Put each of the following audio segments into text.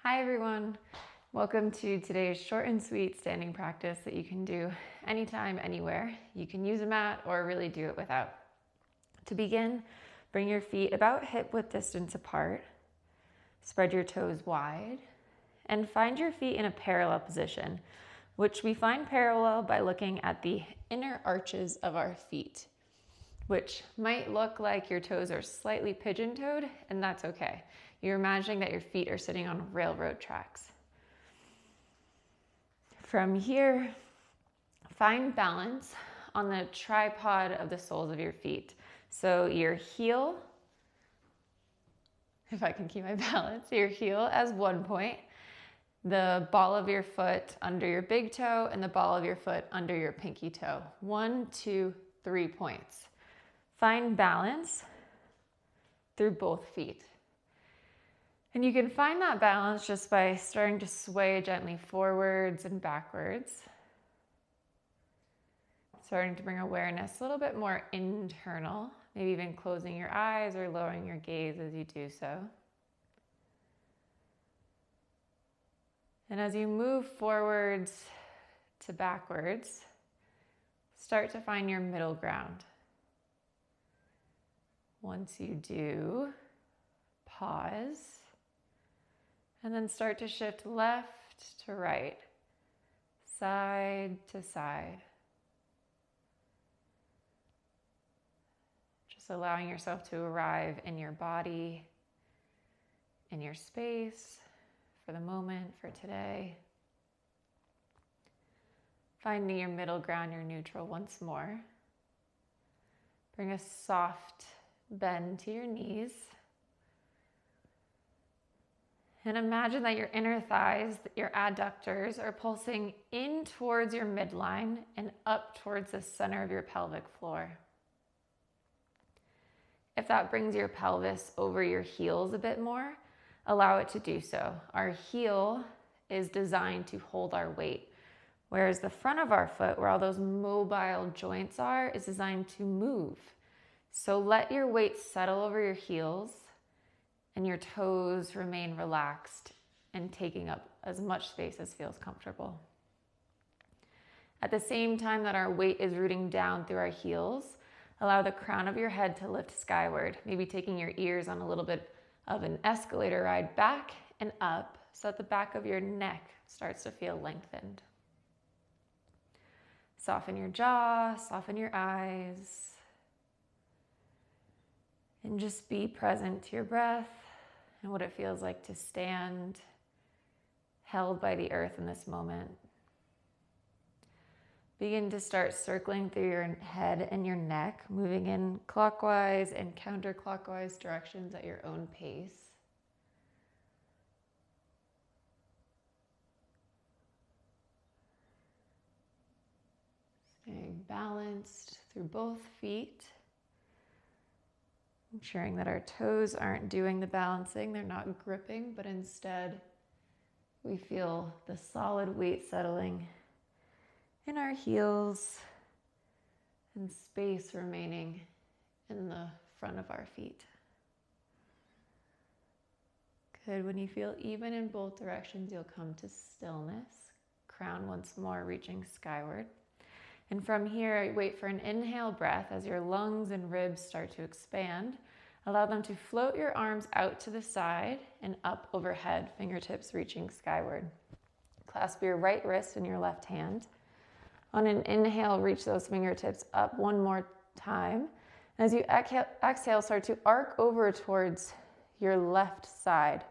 Hi everyone, welcome to today's short and sweet standing practice that you can do anytime, anywhere. You can use a mat or really do it without. To begin, bring your feet about hip width distance apart, spread your toes wide, and find your feet in a parallel position, which we find parallel by looking at the inner arches of our feet, which might look like your toes are slightly pigeon-toed, and that's okay. You're imagining that your feet are sitting on railroad tracks. From here, find balance on the tripod of the soles of your feet. So your heel, if I can keep my balance, your heel as one point, the ball of your foot under your big toe, and the ball of your foot under your pinky toe. 1, 2, 3 points. Find balance through both feet. And you can find that balance just by starting to sway gently forwards and backwards. Starting to bring awareness a little bit more internal, maybe even closing your eyes or lowering your gaze as you do so. And as you move forwards to backwards, start to find your middle ground. Once you do, pause. And then start to shift left to right, side to side. Just allowing yourself to arrive in your body, in your space, for the moment, for today. Finding your middle ground, your neutral once more. Bring a soft bend to your knees. And imagine that your inner thighs, your adductors, are pulsing in towards your midline and up towards the center of your pelvic floor. If that brings your pelvis over your heels a bit more, allow it to do so. Our heel is designed to hold our weight, whereas the front of our foot, where all those mobile joints are, is designed to move. So let your weight settle over your heels, and your toes remain relaxed and taking up as much space as feels comfortable. At the same time that our weight is rooting down through our heels, allow the crown of your head to lift skyward, maybe taking your ears on a little bit of an escalator ride back and up so that the back of your neck starts to feel lengthened. Soften your jaw, soften your eyes, and just be present to your breath and what it feels like to stand held by the earth in this moment. Begin to start circling through your head and your neck, moving in clockwise and counterclockwise directions at your own pace. Staying balanced through both feet. Ensuring that our toes aren't doing the balancing, they're not gripping, but instead we feel the solid weight settling in our heels and space remaining in the front of our feet. Good. When you feel even in both directions, you'll come to stillness. Crown once more reaching skyward. And from here, wait for an inhale breath as your lungs and ribs start to expand. Allow them to float your arms out to the side and up overhead, fingertips reaching skyward. Clasp your right wrist in your left hand. On an inhale, reach those fingertips up one more time. As you exhale, start to arc over towards your left side,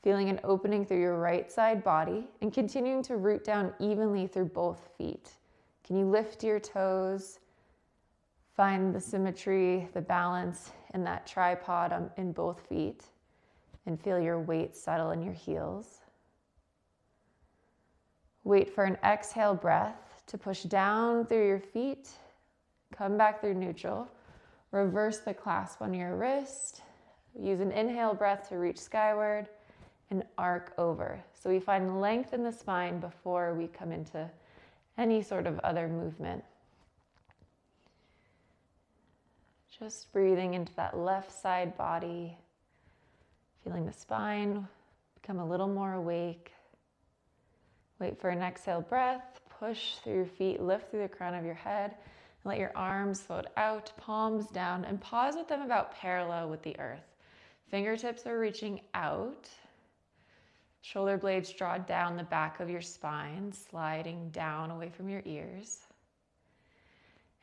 feeling an opening through your right side body and continuing to root down evenly through both feet. Can you lift your toes, find the symmetry, the balance in that tripod in both feet, and feel your weight settle in your heels. Wait for an exhale breath to push down through your feet, come back through neutral, reverse the clasp on your wrist, use an inhale breath to reach skyward, and arc over. So we find length in the spine before we come into any sort of other movement. Just breathing into that left side body, feeling the spine Become a little more awake. Wait for an exhale breath. Push through your feet, lift through the crown of your head. And let your arms float out, palms down, and pause with them about parallel with the earth. Fingertips are reaching out. Shoulder blades draw down the back of your spine, sliding down away from your ears.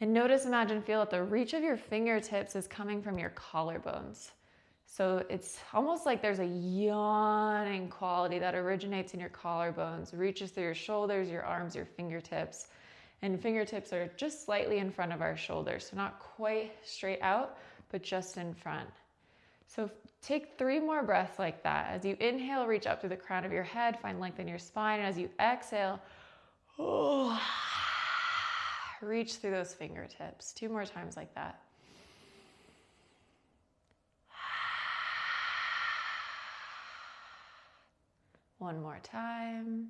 And notice, imagine, feel that the reach of your fingertips is coming from your collarbones. So it's almost like there's a yawning quality that originates in your collarbones, reaches through your shoulders, your arms, your fingertips. And fingertips are just slightly in front of our shoulders. So not quite straight out, but just in front. So take 3 more breaths like that. As you inhale, reach up through the crown of your head, find length in your spine. And as you exhale, reach through those fingertips. 2 more times like that. One more time.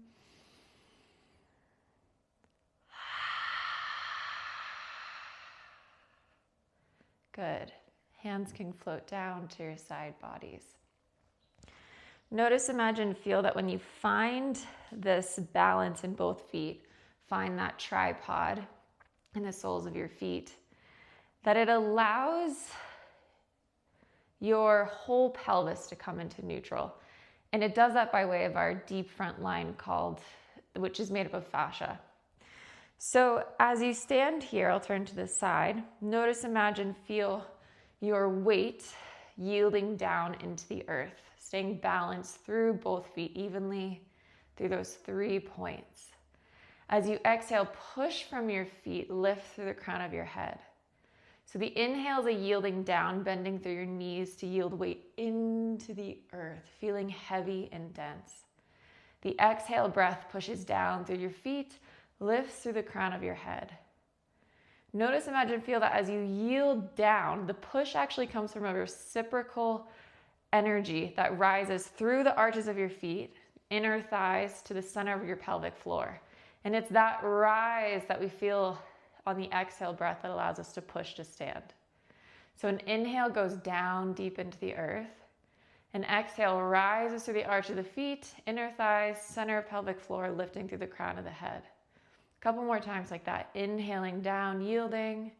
Good. Hands can float down to your side bodies. Notice, imagine, feel that when you find this balance in both feet, find that tripod in the soles of your feet, that it allows your whole pelvis to come into neutral. And it does that by way of our deep front line which is made up of fascia. So as you stand here, I'll turn to the side. Notice, imagine, feel your weight yielding down into the earth, staying balanced through both feet evenly through those 3 points. As you exhale, push from your feet, lift through the crown of your head. So the inhale is a yielding down, bending through your knees to yield weight into the earth, feeling heavy and dense. The exhale breath pushes down through your feet, lifts through the crown of your head. Notice, imagine, feel that as you yield down, the push actually comes from a reciprocal energy that rises through the arches of your feet, inner thighs to the center of your pelvic floor. And it's that rise that we feel on the exhale breath that allows us to push to stand. So an inhale goes down deep into the earth. An exhale rises through the arch of the feet, inner thighs, center of pelvic floor, lifting through the crown of the head. A couple more times like that. Inhaling down, yielding.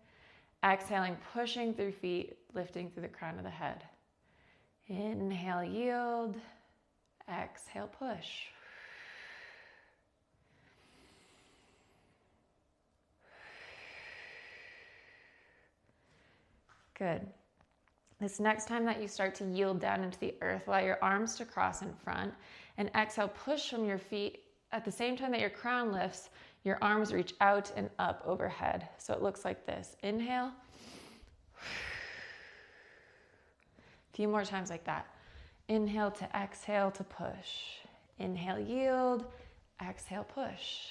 Exhaling, pushing through feet, lifting through the crown of the head. Inhale, yield. Exhale, push. Good. This next time that you start to yield down into the earth, allow your arms to cross in front, and exhale, push from your feet. At the same time that your crown lifts, your arms reach out and up overhead. So it looks like this. Inhale. A few more times like that. Inhale to exhale to push. Inhale, yield. Exhale, push.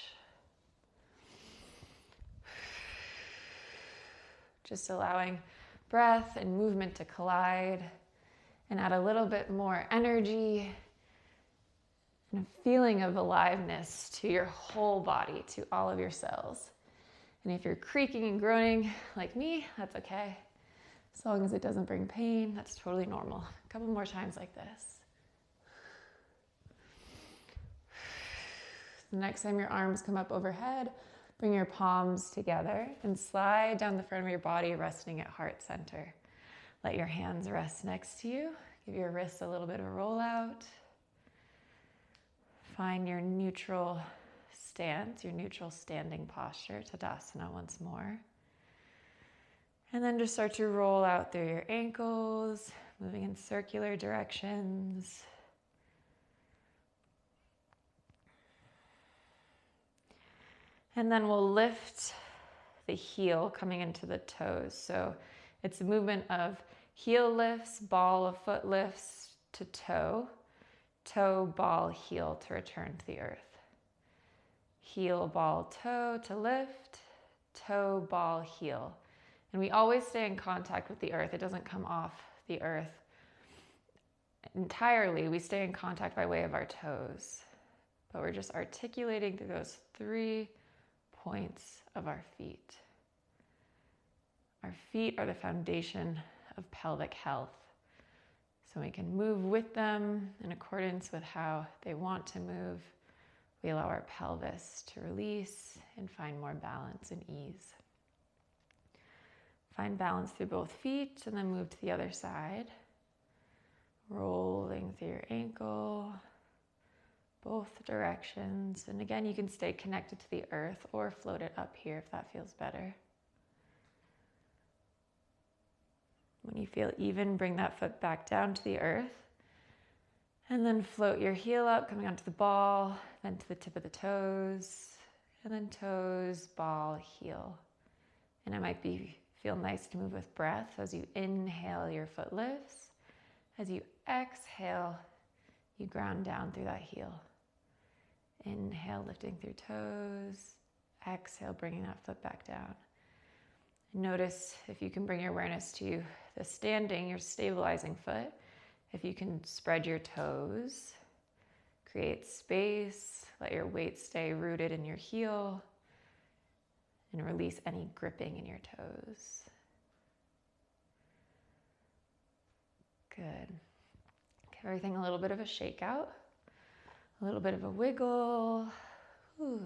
Just allowing breath and movement to collide and add a little bit more energy and a feeling of aliveness to your whole body, to all of your cells. And if you're creaking and groaning like me, that's okay. As long as it doesn't bring pain, that's totally normal. A couple more times like this. The next time your arms come up overhead, bring your palms together and slide down the front of your body, resting at heart center. Let your hands rest next to you. Give your wrists a little bit of a roll out. Find your neutral stance, your neutral standing posture, tadasana once more. And then just start to roll out through your ankles, moving in circular directions. And then we'll lift the heel coming into the toes. So it's a movement of heel lifts, ball of foot lifts to toe, toe, ball, heel to return to the earth. Heel, ball, toe to lift, toe, ball, heel. And we always stay in contact with the earth. It doesn't come off the earth entirely. We stay in contact by way of our toes. But we're just articulating through those 3 points of our feet. Our feet are the foundation of pelvic health. So we can move with them in accordance with how they want to move. We allow our pelvis to release and find more balance and ease. Find balance through both feet and then move to the other side. Rolling through your ankle, both directions. And again, you can stay connected to the earth or float it up here if that feels better. When you feel even, bring that foot back down to the earth. And then float your heel up, coming onto the ball, then to the tip of the toes, and then toes, ball, heel. And it might feel nice to move with breath. As you inhale, your foot lifts. As you exhale, you ground down through that heel. Inhale, lifting through toes. Exhale, bringing that foot back down. Notice if you can bring your awareness to the standing, your stabilizing foot. If you can spread your toes, create space, let your weight stay rooted in your heel, and release any gripping in your toes. Good. Give everything a little bit of a shake out, a little bit of a wiggle. Ooh.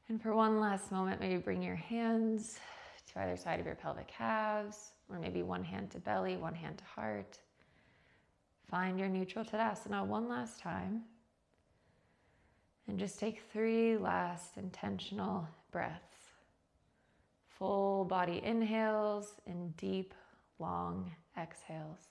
And for one last moment, maybe bring your hands to either side of your pelvic halves, or maybe one hand to belly, one hand to heart. Find your neutral tadasana one last time. And just take 3 last intentional breaths. Full body inhales and deep, long exhales.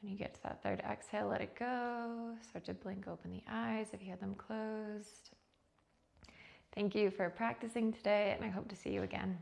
When you get to that third exhale, let it go. Start to blink open the eyes if you had them closed. Thank you for practicing today, and I hope to see you again.